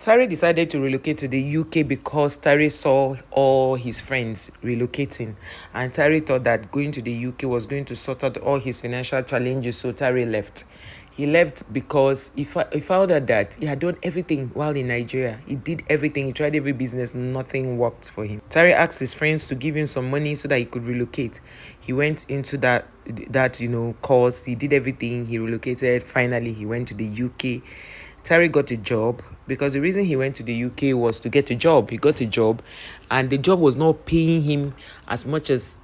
Terry decided to relocate to the UK because Terry saw all his friends relocating, and Terry thought that going to the UK was going to sort out all his financial challenges. So Terry left. He left because he found out that he had done everything while in Nigeria. He did everything. He tried every business. Nothing worked for him. Terry asked his friends to give him some money so that he could relocate. He went into that course. He did everything. He relocated. Finally, he went to the UK. Terry got a job because the reason he went to the UK was to get a job. He got a job, and the job was not paying him as much as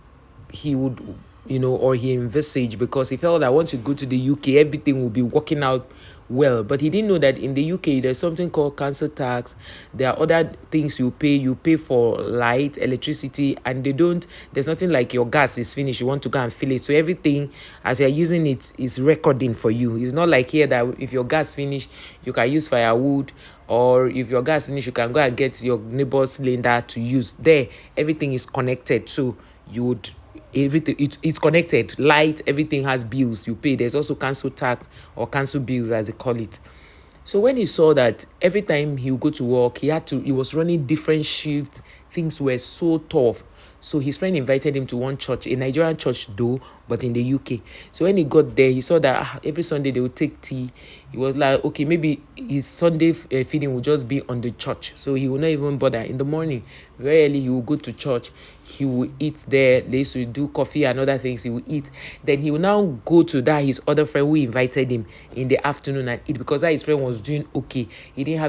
he would, or he envisaged, because he felt that once you go to the UK, everything will be working out well. But he didn't know that in the UK, there's something called council tax. There are other things you pay. You pay for light, electricity, and there's nothing like your gas is finished. You want to go and fill it. So everything, as you're using it, is recording for you. It's not like here that if your gas finish, you can use firewood, or if your gas finish, you can go and get your neighbor's cylinder to use. There, everything is connected. So you would everything it's connected. Light, everything has bills you pay. There's also council tax or council bills, as they call it. So when he saw that every time he would go to work, he was running different shifts, things were so tough. So his friend invited him to one church, a Nigerian church though, but in the UK. So when he got there, he saw that every Sunday they would take tea. He was like, okay, maybe his Sunday feeding would just be on the church. So he will not even bother. In the morning, very early, he will go to church. He will eat there. They used to do coffee and other things. He will eat. Then he will now go to his other friend who invited him in the afternoon and eat, because that his friend was doing okay. He didn't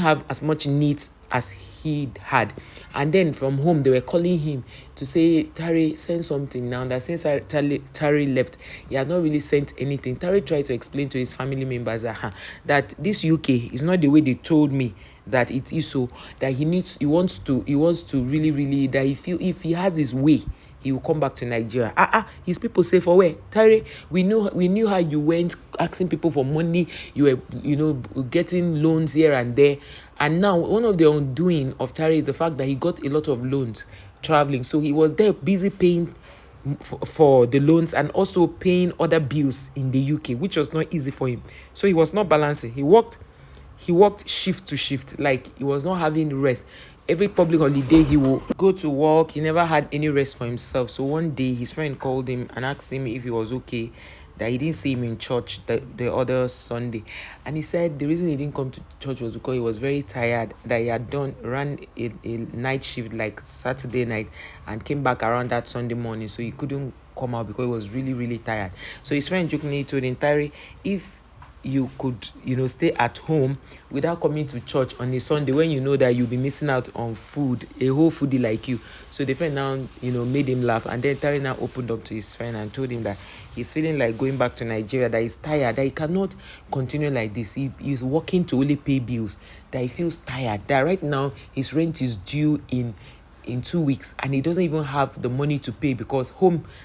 have as much needs as he had. And then from home, they were calling him to say, Terry, send something now. That since Terry left, he had not really sent anything. Terry tried to explain to his family members that this UK is not the way they told me that it is. So that he wants to really, really, that he feel if he has his way, he will come back to Nigeria. His people say, for where? Terry, we knew how you went asking people for money. You were, getting loans here and there. And now one of the undoing of Terry is the fact that he got a lot of loans traveling. So he was there busy paying for the loans and also paying other bills in the UK, which was not easy for him. So he was not balancing. He worked shift to shift, like he was not having rest. Every public holiday he will go to work. He never had any rest for himself. So one day his friend called him and asked him if he was okay, that he didn't see him in church the other Sunday. And he said the reason he didn't come to church was because he was very tired, that he had ran a night shift, like Saturday night, and came back around that Sunday morning. So he couldn't come out because he was really, really tired. So his friend jokingly told him, Terry, if you could stay at home without coming to church on a Sunday, when you know that you'll be missing out on food, a whole foodie like you. So the friend now made him laugh, and then Terry now opened up to his friend and told him that he's feeling like going back to Nigeria, that he's tired, that he cannot continue like this. He's working to only pay bills, that he feels tired, that right now his rent is due in 2 weeks and he doesn't even have the money to pay, because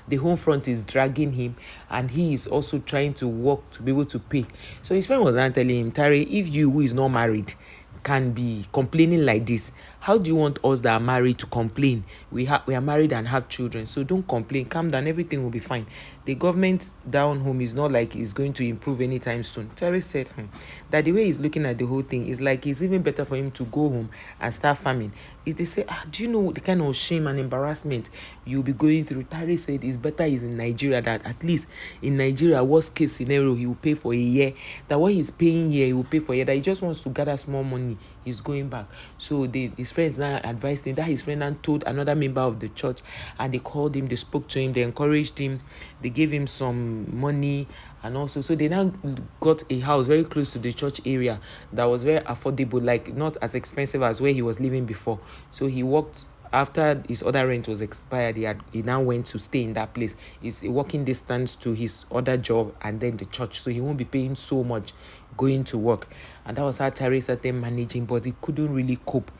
the home front is dragging him, and he is also trying to work to be able to pay. So his friend was now telling him, Terry, if you who is not married can be complaining like this, how do you want us that are married to complain? We are married and have children, so don't complain, calm down, everything will be fine. The government down home is not like it's going to improve anytime soon. Terry said that the way he's looking at the whole thing is like it's even better for him to go home and start farming. If they say, do you know the kind of shame and embarrassment you'll be going through? Terry said it's better he's in Nigeria, that at least in Nigeria, worst case scenario, he will pay for a year. That what he's paying here, he will pay for a year. That he just wants to gather small money. He's going back. So his friends now advised him. That his friend now told another member of the church, and they called him, they spoke to him, they encouraged him, they gave him some money, and also, so they now got a house very close to the church area that was very affordable, like not as expensive as where he was living before. So he worked. After his other rent was expired, he now went to stay in that place. It's a walking distance to his other job and then the church, so he won't be paying so much going to work. And that was how Terry started managing, but he couldn't really cope.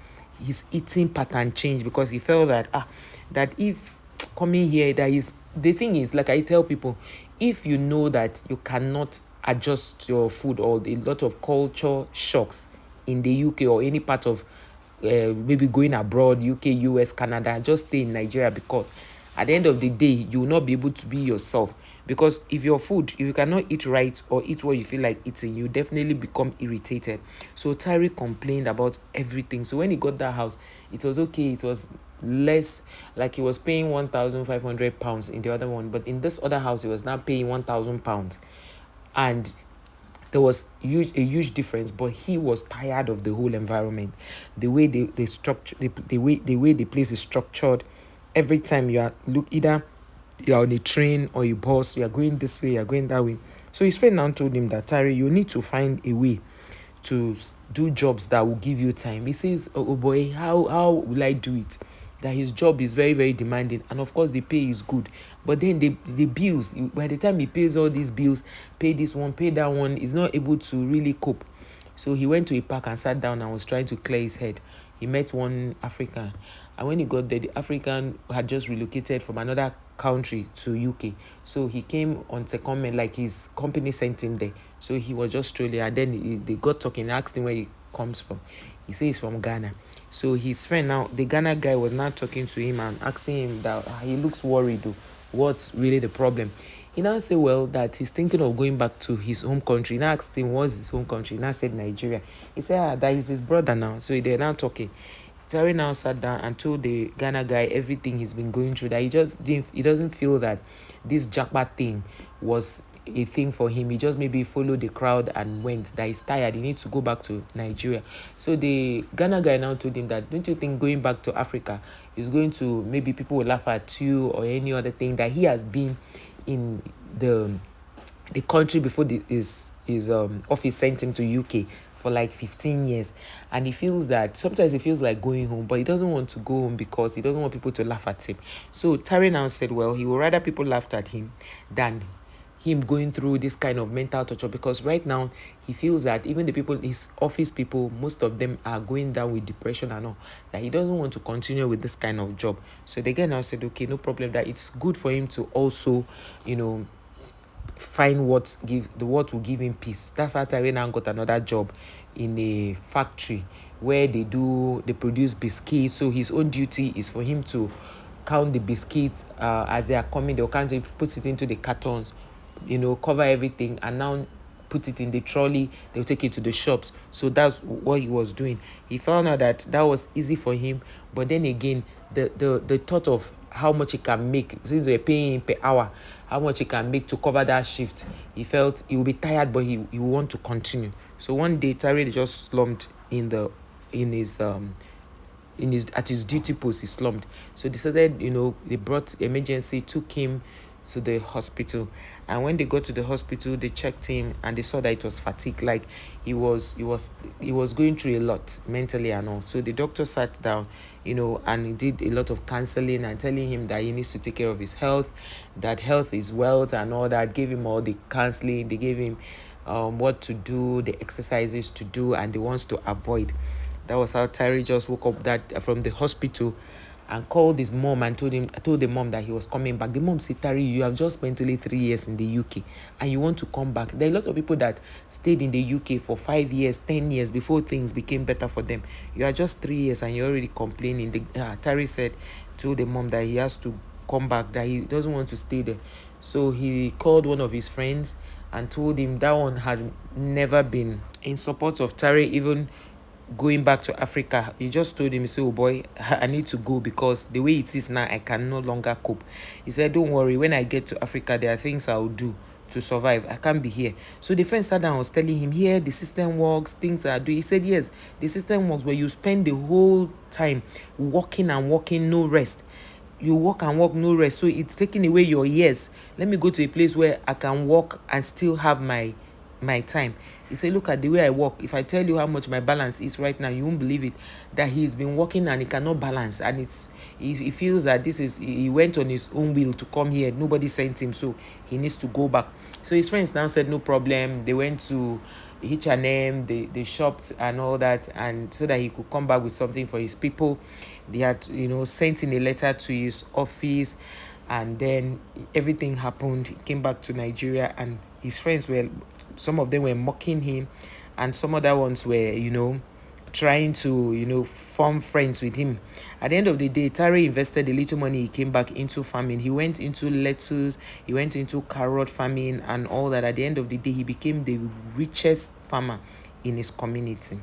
His eating pattern changed because he felt that if coming here, the thing is, like I tell people, if you know that you cannot adjust your food, or a lot of culture shocks in the UK or any part of maybe going abroad, UK, US, Canada, just stay in Nigeria, because at the end of the day, you will not be able to be yourself. because if your food, if you cannot eat right or eat what you feel like eating, you definitely become irritated. So Tyree complained about everything. So when he got that house, it was okay, it was less, like he was paying 1,500 pounds in the other one, but in this other house he was now paying 1,000 pounds. And there was a huge difference, but he was tired of the whole environment, the way they structure, the way the place is structured. Every time you are look, either you're on a train or a bus, you are going this way, you're going that way. So his friend now told him that, Tyree, you need to find a way to do jobs that will give you time. He says, oh boy, how will I do it? That his job is very, very demanding, and of course the pay is good, but then the bills, by the time he pays all these bills, pay this one, pay that one, he's not able to really cope. So he went to a park and sat down and was trying to clear his head. He met one African, and when he got there, the African had just relocated from another country to UK. So he came on secondment, like his company sent him there. So he was just strolling, and then they got talking, asked him where he comes from. He says he's from Ghana. So his friend now, the Ghana guy, was now talking to him and asking him that, he looks worried though. What's really the problem? He now said, well, that he's thinking of going back to his home country. He now asked him, what's his home country? He now said Nigeria. He said, that is his brother now. So they're now talking. Terry now sat down and told the Ghana guy everything he's been going through, that he doesn't feel that this jackpot thing was a thing for him. He just maybe followed the crowd and went, that he's tired, he needs to go back to Nigeria. So the Ghana guy now told him that, don't you think going back to Africa is going to, maybe people will laugh at you or any other thing, that he has been in the country before his office sent him to UK for like 15 years, and he feels that sometimes he feels like going home, but he doesn't want to go home because he doesn't want people to laugh at him. So Terry now said, well, he would rather people laughed at him than him going through this kind of mental torture, because right now he feels that even the people, his office people, most of them are going down with depression and all, that he doesn't want to continue with this kind of job. So the guy now said, okay, no problem, that it's good for him to also, find what will give him peace. That's how Tyree now got another job in a factory where they produce biscuits. So his own duty is for him to count the biscuits as they are coming. They'll count it, put it into the cartons, cover everything, and now put it in the trolley. They'll take it to the shops. So that's what he was doing. He found out that was easy for him, but then again, the thought of how much he can make, since they're paying per hour, how much he can make to cover that shift, he felt he will be tired, but he will want to continue. So one day Tyree just slumped in his at his duty post. He slumped. So they decided, they brought emergency, took him to the hospital, and when they got to the hospital, they checked him and they saw that it was fatigue, like he was going through a lot mentally and all. So the doctor sat down, and he did a lot of counseling and telling him that he needs to take care of his health, that health is wealth and all that. Gave him all the counseling, they gave him what to do, the exercises to do, and the ones to avoid. That was how Tyree just woke up that from the hospital and called his mom and told the mom that he was coming back. The mom said, Tyree, you have just spent only 3 years in the UK and you want to come back. There are a lot of people that stayed in the UK for 5 years, 10 years before things became better for them. You are just 3 years and you're already complaining. Tyree told the mom that he has to come back, that he doesn't want to stay there. So he called one of his friends and told him that one has never been in support of Tyree even going back to Africa. He just told him, he said, oh boy, I need to go because the way it is now, I can no longer cope. He said, don't worry, when I get to Africa, there are things I will do to survive. I can't be here. So the friend sat down and was telling him, here the system works, things are doing. He said, yes, the system works, but you spend the whole time working and working, no rest. You work and work, no rest. So it's taking away your years. Let me go to a place where I can work and still have my time. He said, look at the way I work. If I tell you how much my balance is right now, you won't believe it. That he's been working and he cannot balance. And he feels that he went on his own will to come here. Nobody sent him, so he needs to go back. So his friends now said, no problem. They went to H&M, they shopped and all that, and so that he could come back with something for his people. They had, sent in a letter to his office, and then everything happened. He came back to Nigeria, and his friends some of them were mocking him, and some other ones were, trying to, form friends with him. At the end of the day, Tare invested the little money he came back into farming. He went into lettuce, he went into carrot farming and all that. At the end of the day, he became the richest farmer in his community.